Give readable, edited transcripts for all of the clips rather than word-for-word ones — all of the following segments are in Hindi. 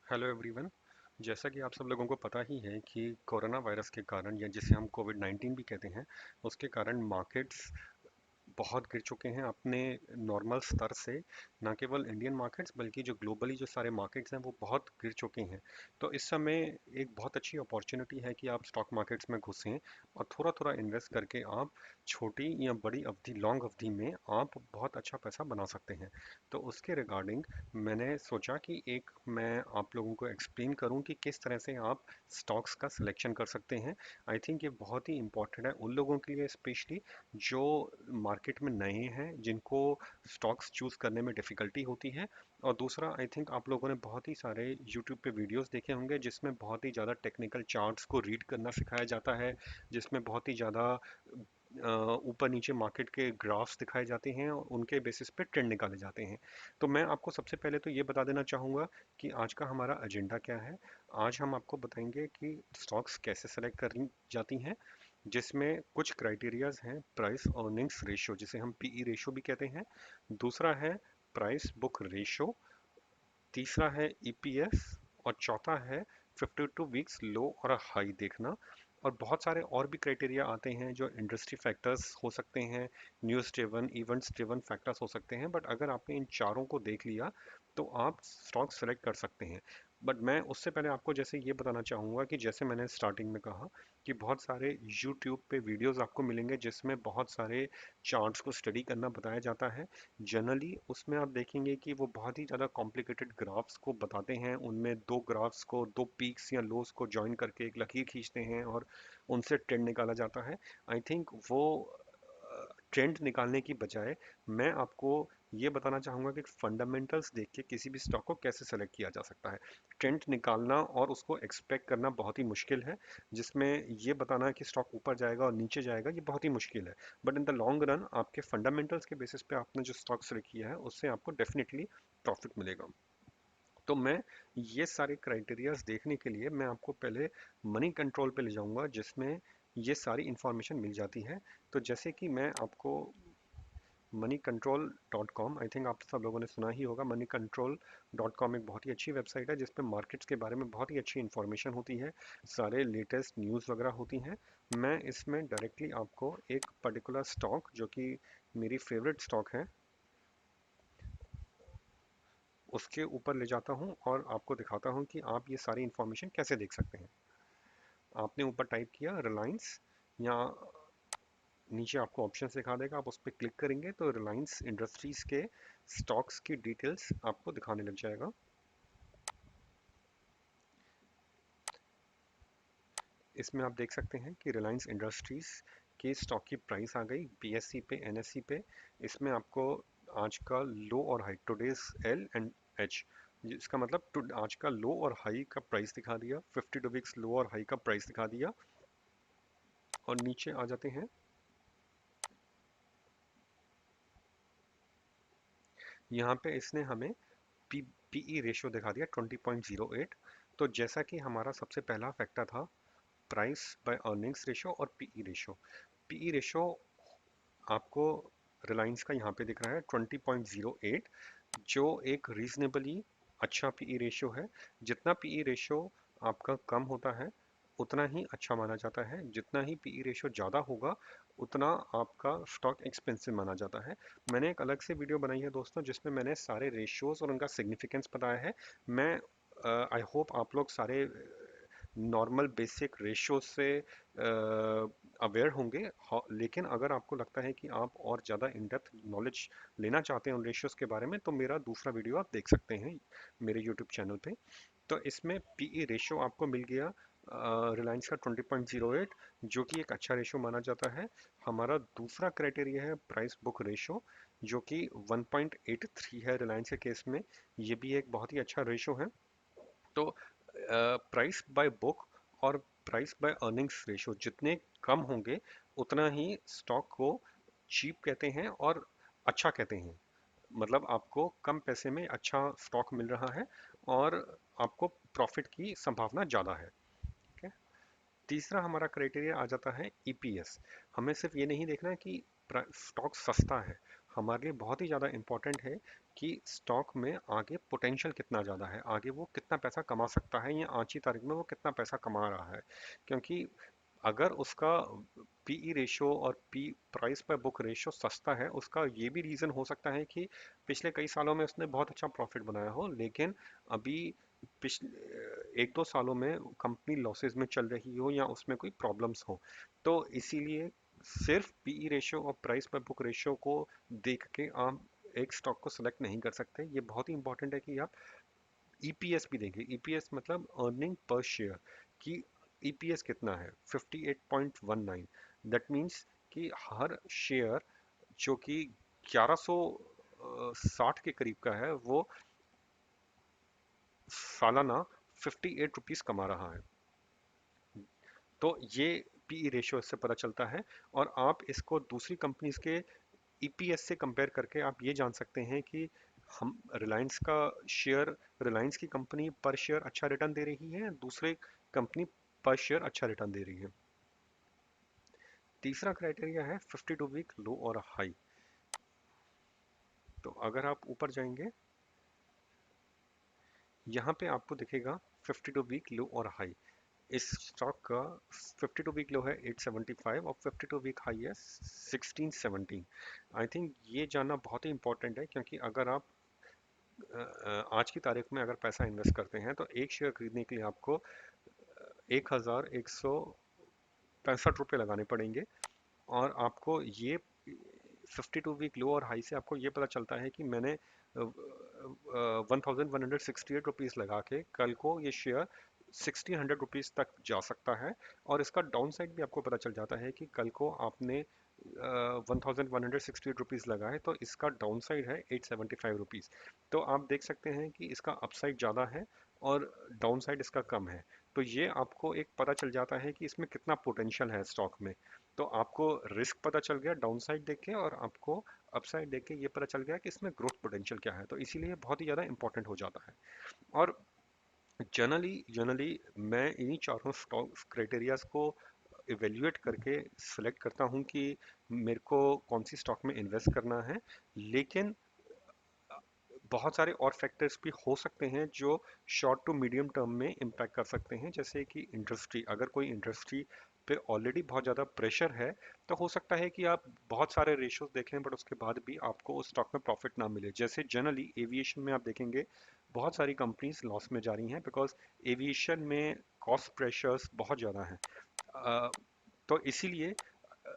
Hello everyone. जैसा कि आप सब लोगों को पता ही है कि कोरोना वायरस के कारण या जिसे हम कोविड 19 भी कहते हैं, उसके कारण मार्केट्स बहुत गिर चुके हैं अपने नॉर्मल स्तर से। ना केवल इंडियन मार्केट्स बल्कि जो ग्लोबली जो सारे मार्केट्स हैं वो बहुत गिर चुके हैं। तो इस समय एक बहुत अच्छी अपॉर्चुनिटी है कि आप स्टॉक मार्केट्स में घुसें और थोड़ा थोड़ा इन्वेस्ट करके आप छोटी या बड़ी अवधि लॉन्ग अवधि में आप बहुत अच्छा पैसा बना सकते हैं। तो उसके रिगार्डिंग मैंने सोचा कि एक मैं आप लोगों को एक्सप्लेन करूं कि किस तरह से आप स्टॉक्स का सिलेक्शन कर सकते हैं। आई थिंक ये बहुत ही इंपॉर्टेंट है उन लोगों के लिए स्पेशली जो मार्केट में नए हैं, जिनको स्टॉक्स चूज करने में डिफिकल्टी होती है। और दूसरा, आई थिंक आप लोगों ने बहुत ही सारे यूट्यूब पे वीडियोस देखे होंगे जिसमें बहुत ही ज़्यादा टेक्निकल चार्ट्स को रीड करना सिखाया जाता है, जिसमें बहुत ही ज़्यादा ऊपर नीचे मार्केट के ग्राफ्स दिखाए जाते हैं और उनके बेसिस पे ट्रेंड निकाले जाते हैं। तो मैं आपको सबसे पहले तो ये बता देना चाहूँगा कि आज का हमारा एजेंडा क्या है। आज हम आपको बताएंगे कि स्टॉक्स कैसे सेलेक्ट करी जाती हैं, जिसमें कुछ क्राइटेरियाज हैं। प्राइस अर्निंग्स रेशियो, जिसे हम पीई रेशियो भी कहते हैं। दूसरा है प्राइस बुक रेशियो। तीसरा है ईपीएस। और चौथा है 52 वीक्स लो और हाई देखना। और बहुत सारे और भी क्राइटेरिया आते हैं जो इंडस्ट्री फैक्टर्स हो सकते हैं, news driven events driven factors हो सकते हैं। बट अगर आपने इन चारों को देख लिया तो आप स्टॉक सेलेक्ट कर सकते हैं। बट मैं उससे पहले आपको जैसे ये बताना चाहूँगा कि जैसे मैंने स्टार्टिंग में कहा कि बहुत सारे यूट्यूब पे वीडियोस आपको मिलेंगे जिसमें बहुत सारे चार्ट्स को स्टडी करना बताया जाता है। जनरली उसमें आप देखेंगे कि वो बहुत ही ज़्यादा कॉम्प्लिकेटेड ग्राफ्स को बताते हैं। उनमें दो ग्राफ्स को, दो पीक्स या लोस को जॉइन करके एक लकीर खींचते हैं और उनसे ट्रेंड निकाला जाता है। आई थिंक वो ट्रेंड निकालने की बजाय मैं आपको ये बताना चाहूँगा कि फंडामेंटल्स देख के किसी भी स्टॉक को कैसे सेलेक्ट किया जा सकता है। ट्रेंड निकालना और उसको एक्सपेक्ट करना बहुत ही मुश्किल है, जिसमें ये बताना कि स्टॉक ऊपर जाएगा और नीचे जाएगा ये बहुत ही मुश्किल है। But in the long run आपके फंडामेंटल्स के बेसिस पे आपने जो स्टॉक सेलेक्ट किया है उससे आपको डेफिनेटली प्रॉफिट मिलेगा। तो मैं ये सारे क्राइटेरियाज देखने के लिए मैं आपको पहले मनी कंट्रोल पे ले जाऊंगा, जिसमें ये सारी इंफॉर्मेशन मिल जाती है। तो जैसे कि मैं आपको moneycontrol.com, आई थिंक आप सब लोगों ने सुना ही होगा। moneycontrol.com एक बहुत ही अच्छी वेबसाइट है जिसपे मार्केट्स के बारे में बहुत ही अच्छी इंफॉर्मेशन होती है, सारे लेटेस्ट न्यूज़ वगैरह होती हैं। मैं इसमें डायरेक्टली आपको एक पर्टिकुलर स्टॉक जो कि मेरी फेवरेट स्टॉक है उसके ऊपर ले जाता हूं और आपको दिखाता हूं कि आप ये सारी इंफॉर्मेशन कैसे देख सकते हैं। आपने ऊपर टाइप किया रिलायंस, या नीचे आपको ऑप्शन दिखा देगा, आप उस पर क्लिक करेंगे तो रिलायंस इंडस्ट्रीज के स्टॉक्स की डिटेल्स आपको दिखाने लग जाएगा। इसमें आप देख सकते हैं कि रिलायंस इंडस्ट्रीज के स्टॉक की प्राइस आ गई बीएससी पे, एनएससी पे। इसमें आपको आज का लो और high, today's L and H, इसका मतलब आज का लो और हाई का प्राइस दिखा दिया, 52 वीक्स लो और हाई का प्राइस दिखा दिया। और नीचे आ जाते हैं, यहाँ पे इसने हमें पीई रेशियो दिखा दिया 20.08। तो जैसा कि हमारा सबसे पहला फैक्टर था प्राइस बाय अर्निंग्स रेशियो और पीई रेशियो। पीई रेशियो आपको रिलायंस का यहाँ पे दिख रहा है 20.08, जो एक रीजनेबली अच्छा पीई रेशियो है। जितना पीई रेशियो आपका कम होता है उतना ही अच्छा माना जाता है, जितना ही पीई रेशियो ज़्यादा होगा उतना आपका स्टॉक एक्सपेंसिव माना जाता है। मैंने एक अलग से वीडियो बनाई है दोस्तों जिसमें मैंने सारे रेशियोज और उनका सिग्निफिकेंस बताया है। मैं आई होप आप लोग सारे नॉर्मल बेसिक रेशियो से अवेयर होंगे। लेकिन अगर आपको लगता है कि आप और ज़्यादा इन डेप्थ नॉलेज लेना चाहते हैं उन रेशियोज के बारे में, तो मेरा दूसरा वीडियो आप देख सकते हैं मेरे यूट्यूब चैनल पे। तो इसमें पीई रेशियो आपको मिल गया रिलायंस का 20.08, जो कि एक अच्छा रेशियो माना जाता है। हमारा दूसरा क्राइटेरिया है प्राइस बुक रेशियो, जो कि 1.83 है रिलायंस के केस में। ये भी एक बहुत ही अच्छा रेशियो है। तो प्राइस बाय बुक और प्राइस बाय अर्निंग्स रेशियो जितने कम होंगे उतना ही स्टॉक को चीप कहते हैं और अच्छा कहते हैं। मतलब आपको कम पैसे में अच्छा स्टॉक मिल रहा है और आपको प्रॉफिट की संभावना ज़्यादा है। ठीक है। तीसरा हमारा क्राइटेरिया आ जाता है ईपीएस। हमें सिर्फ ये नहीं देखना है कि स्टॉक सस्ता है, हमारे लिए बहुत ही ज़्यादा इम्पोर्टेंट है कि स्टॉक में आगे पोटेंशियल कितना ज़्यादा है, आगे वो कितना पैसा कमा सकता है या आज की तारीख में वो कितना पैसा कमा रहा है। क्योंकि अगर उसका पीई रेशियो और पी प्राइस पर बुक रेशियो सस्ता है, उसका ये भी रीज़न हो सकता है कि पिछले कई सालों में उसने बहुत अच्छा प्रॉफिट बनाया हो, लेकिन अभी पिछले एक दो सालों में कंपनी लॉसेस में चल रही हो या उसमें कोई प्रॉब्लम्स हो। तो इसीलिए सिर्फ पीई रेशियो और प्राइस पर बुक रेशियो को देख के आप एक स्टॉक को सिलेक्ट नहीं कर सकते। ये बहुत ही इंपॉर्टेंट है कि आप ईपीएस भी देंगे। ईपीएस मतलब अर्निंग पर शेयर कि ईपीएस कितना है, 58.19। दैट मीन्स कि हर शेयर जो कि 1160 के करीब का है, वो सालाना 58 रुपीस कमा रहा है। तो ये पीई रेशियो इससे पता चलता है। और आप इसको दूसरी कंपनीज के ईपीएस से कंपेयर करके आप ये जान सकते हैं कि हम रिलायंस का शेयर, रिलायंस की कंपनी पर शेयर अच्छा रिटर्न दे रही है, दूसरे कंपनी पर शेयर अच्छा रिटर्न दे रही है। तीसरा क्राइटेरिया है 52 वीक लो और हाई। तो अगर आप ऊपर जाएंगे, यहाँ पे आपको दिखेगा 52 वीक लो और हाई। इस स्टॉक का 52 वीक लो है 875 और 52 वीक हाई है 1617। आई थिंक ये जानना बहुत ही इंपॉर्टेंट है, क्योंकि अगर आप आज की तारीख में अगर पैसा इन्वेस्ट करते हैं तो एक शेयर खरीदने के लिए आपको 1165 रुपये लगाने पड़ेंगे। और आपको ये 52 वीक लो और हाई से आपको ये पता चलता है कि मैंने 1168 रुपीज़ लगा के कल को ये शेयर 1600 रुपीज़ तक जा सकता है। और इसका डाउन साइड भी आपको पता चल जाता है कि कल को आपने 1168 रुपीज़ लगाए तो इसका डाउन साइड है 875 रुपीज़। तो आप देख सकते हैं कि इसका अपसाइड ज़्यादा है और डाउन साइड इसका कम है। तो ये आपको एक पता चल जाता है कि इसमें कितना पोटेंशियल है स्टॉक में। तो आपको रिस्क पता चल गया डाउन साइड देख के, और आपको अपसाइड देख के ये पता चल गया कि इसमें ग्रोथ पोटेंशियल क्या है। तो इसीलिए बहुत ही ज़्यादा इंपॉर्टेंट हो जाता है। और जनरली जनरली मैं इन्हीं चारों स्टॉक क्राइटेरियाज को इवेल्युएट करके सिलेक्ट करता हूँ कि मेरे को कौन सी स्टॉक में इन्वेस्ट करना है। लेकिन बहुत सारे और फैक्टर्स भी हो सकते हैं जो शॉर्ट टू मीडियम टर्म में इम्पैक्ट कर सकते हैं, जैसे कि इंडस्ट्री। अगर कोई इंडस्ट्री पे ऑलरेडी बहुत ज़्यादा प्रेशर है, तो हो सकता है कि आप बहुत सारे रेशियोज देखें बट उसके बाद भी आपको उस स्टॉक में प्रॉफिट ना मिले। जैसे जनरली एविएशन में आप देखेंगे बहुत सारी कंपनीज लॉस में जा रही हैं, बिकॉज एविएशन में कॉस्ट प्रेशर्स बहुत ज़्यादा हैं। अ, तो इसीलिए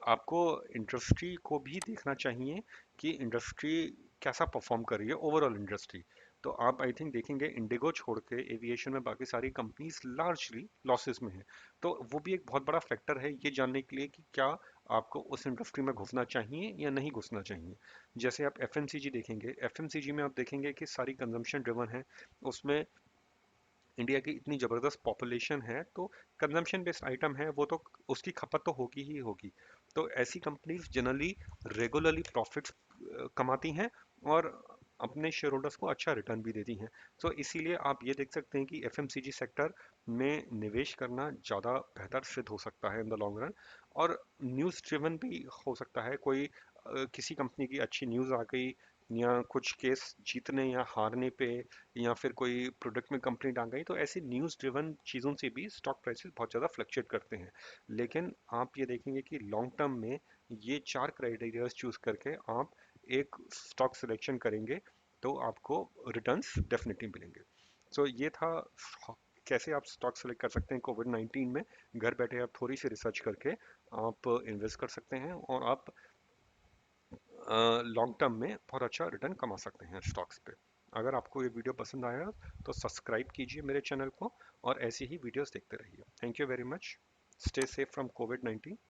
आपको इंडस्ट्री को भी देखना चाहिए कि इंडस्ट्री कैसा परफॉर्म कर रही है, ओवरऑल इंडस्ट्री। तो आप आई थिंक देखेंगे इंडिगो छोड़ के एविएशन में बाकी सारी कंपनीज लार्जली लॉसेस में हैं। तो वो भी एक बहुत बड़ा फैक्टर है ये जानने के लिए कि क्या आपको उस इंडस्ट्री में घुसना चाहिए या नहीं घुसना चाहिए। जैसे आप एफएमसीजी देखेंगे, एफएमसीजी में आप देखेंगे कि सारी कंजम्पशन ड्रिवन है। उसमें इंडिया की इतनी ज़बरदस्त पॉपुलेशन है, तो कंजम्पशन बेस्ड आइटम है वो, तो उसकी खपत तो होगी ही होगी। तो ऐसी कंपनीज जनरली रेगुलरली प्रॉफिट्स कमाती हैं और अपने शेयर होल्डर्स को अच्छा रिटर्न भी देती हैं। तो इसीलिए आप ये देख सकते हैं कि एफएमसीजी सेक्टर में निवेश करना ज़्यादा बेहतर सिद्ध हो सकता है इन द लॉन्ग रन। और न्यूज़ ड्रिवन भी हो सकता है, कोई किसी कंपनी की अच्छी न्यूज़ आ गई या कुछ केस जीतने या हारने पे, या फिर कोई प्रोडक्ट में कंप्लेंट आ गई, तो ऐसी न्यूज़ ड्रिवन चीज़ों से भी स्टॉक प्राइसेस बहुत ज़्यादा फ्लक्चुएट करते हैं। लेकिन आप ये देखेंगे कि लॉन्ग टर्म में ये चार क्राइटेरियाज चूज करके आप एक स्टॉक सिलेक्शन करेंगे तो आपको रिटर्न्स डेफिनेटली मिलेंगे। सो ये था कैसे आप स्टॉक सेलेक्ट कर सकते हैं कोविड 19 में। घर बैठे आप थोड़ी सी रिसर्च करके आप इन्वेस्ट कर सकते हैं और आप लॉन्ग टर्म में बहुत अच्छा रिटर्न कमा सकते हैं स्टॉक्स पे। अगर आपको ये वीडियो पसंद आया तो सब्सक्राइब कीजिए मेरे चैनल को और ऐसी ही वीडियोस देखते रहिए। Thank you very much. Stay safe from Covid 19।